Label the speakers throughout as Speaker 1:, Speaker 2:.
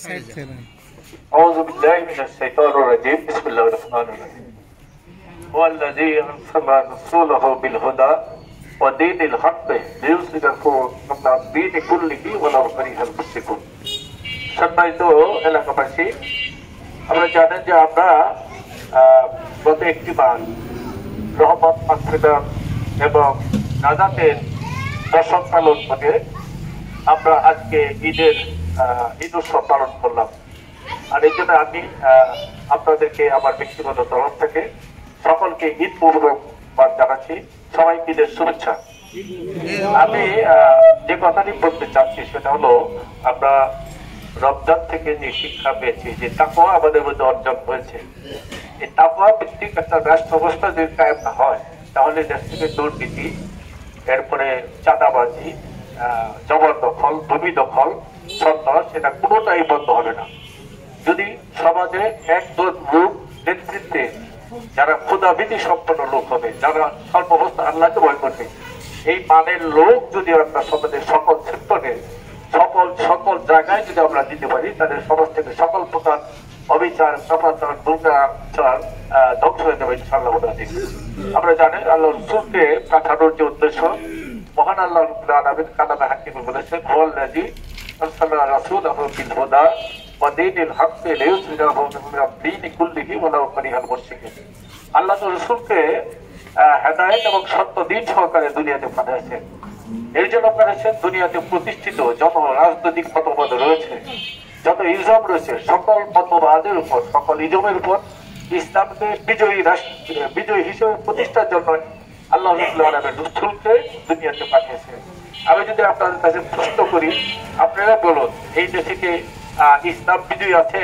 Speaker 1: أعوذ بالله من الشيطان الرجيم بسم الله الرحمن الرحيم هو الذي أرسل رسوله بالهدى ودين الحق ليظهره على الدين كله ولو كره المشركون। সম্মানিত এলাকাবাসী, আমরা জানেন যে আমরা গত একটি মাস রহমত মাগফিরাত এবং নাজাতের দশম পালন করে আমরা আজকে ঈদ উৎসব পালন করলাম। আর এই জন্য আমি আপনাদেরকে আমার ব্যক্তিগত তরফ থেকে সকলকে ঈদ মুবারকবাদ জানাচ্ছি, সবাইকে ঈদের শুভেচ্ছা। আমি যে কথাটি বলতে চাচ্ছি সেটা হলো, আমরা রমজান থেকে যে শিক্ষা পেয়েছি যে তাকওয়া আমাদের মধ্যে অর্জন হয়েছে, এই তাকওয়া ভিত্তিক একটা রাষ্ট্র ব্যবস্থা যদি কায়েম না হয় তাহলে দেশ থেকে দুর্নীতি, এরপরে চাঁদাবাজি, জবরদখল, ভূমি দখল, সন্ত্রাস, সেটা কোনোটাই বন্ধ হবে না। যদি সমাজে একজন লোক নেতৃত্বে যারা ক্ষুধাভীতি সম্পন্ন লোক হবে, যারা সর্বাবস্থা আল্লাহকে ভয় করবে, এই মানের লোক যদি আমরা সমাজের সকল সেক্টরে সকল জায়গায় যদি আমরা দিতে পারি, তাদের সমাজ থেকে সকল প্রকার অবিচার, সমাচার, দুর্গাচার ধ্বংস হয়ে যাবে ইনশাআল্লাহ। আমরা জানি আল্লাহ রাসূলকে পাঠানোর যে উদ্দেশ্য, মহান আল্লাহ রাব্বুল আলামিন কালামে হাকিমে বলেছেন, হুয়াল্লাযী আরসালা রাসূলাহু বিল হুদা ওয়া দীনিল হাক্কি লিইয়ুযহিরাহু আলা দ্বীনি কুল্লিহি ওয়ালাউ কারিহাল মুশরিকুন। আল্লাহ রাসূলকে হেদায়েত এবং সত্য দ্বীন সহকারে দুনিয়াতে পাঠিয়েছেন। এর জন্য পাঠিয়েছেন দুনিয়াতে প্রতিষ্ঠিত যত রাজনৈতিক মতবাদ রয়েছে, যত ইজম রয়েছে, সকল মতবাদের উপর, সকল ইজমের উপর ইসলামকে বিজয়ী হিসেবে প্রতিষ্ঠার জন্য আল্লাহ রাব্বুল আলামিন রাসূলকে দুনিয়াতে পাঠিয়েছেন। আমি যদি আপনাদের কাছে প্রশ্ন করি, আপনারা বলুন, এই দেশে কি ইসলাম বিজয়ী আছে?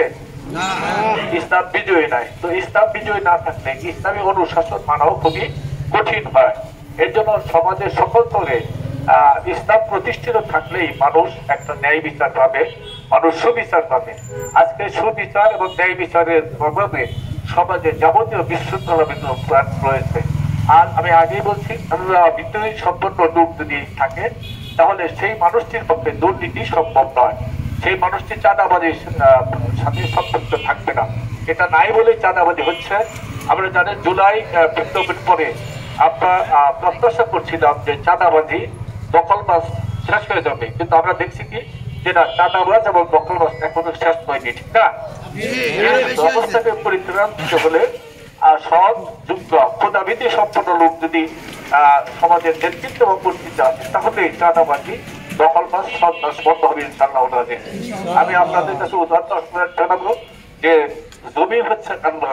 Speaker 1: ইসলাম বিজয়ী নাই। তো ইসলাম বিজয়ী না থাকলে ইসলামী অনুশাসন মানাও খুবই কঠিন হয়। এর জন্য সমাজের সকল স্তরে ইসলাম প্রতিষ্ঠিত থাকলেই মানুষ একটা ন্যায় বিচার পাবে, মানুষ সুবিচার পাবে। আজকে সুবিচার এবং ন্যায় বিচারের অভাবে সমাজে যাবতীয় বিশৃঙ্খলা রয়েছে। আর আমি আগেই বলছি, বিদ্রোহী সম্পন্ন লোক যদি থাকে তাহলে সেই মানুষটির পক্ষে দুর্নীতি সম্ভব নয়, সেই মানুষটি চাঁদাবাজির সাথে সম্পৃক্ত থাকবে না। এটা নাই বলে চাঁদাবাজি হচ্ছে। আমরা জানি জুলাই বিপ্লবের পরে আমরা প্রত্যাশা করছিলাম যে চাঁদাবাজি, দখলবাজ শেষ হয়ে যাবে, কিন্তু আমরা দেখছি কি যে না, চাঁদাবাজ এবং দখলবাজ এখনো শেষ হয়নি, ঠিক না? অবস্থাকে পরিত্রাণ দিতে হলে সৎ, যোগ্য, ক্ষুধাভীতি সম্পন্ন লোক যদি সমাজের নেতৃত্ব এবং কর্তৃত্ব আছে, তাহলে চাঁদাবাজি, দখলবাজ, সন্ত্রাস বন্ধ হবে ইনশাআল্লাহ। আমি আপনাদের কাছে উদাহরণ জানাবো যে জমি হচ্ছে আল্লাহ,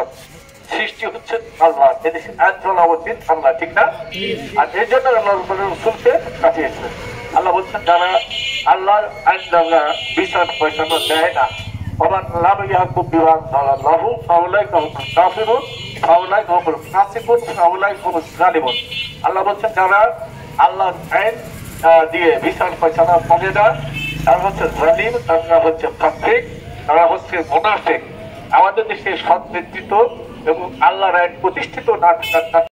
Speaker 1: সৃষ্টি হচ্ছে আল্লাহ, এদেশে আইন চলা উচিত আল্লাহ, ঠিক না? আর এই জন্য আল্লাহ রাসূলকে পাঠিয়েছেন। আল্লাহ বলছেন, যারা আল্লাহর আইন বিচার পয়সানো দেয় না, ওমান লাম ইয়াহকুম বিমা আনজালাল্লাহু ফাউলাইকা হুমুল কাফিরুন ফাউলাইকা হুমুল ফাসিকুন ফাউলাইকা হুমুজ জালিমুন। আল্লাহ বলছেন, যারা আল্লাহর আইন দিয়ে বিচার পয়সানো করে না, তারা হচ্ছে জালিম, তারা হচ্ছে ফাসিক, তারা হচ্ছে মুনাফিক। আমাদের দেশে সৎ নেতৃত্ব এবং আল্লাহর আইন প্রতিষ্ঠিত না থাকার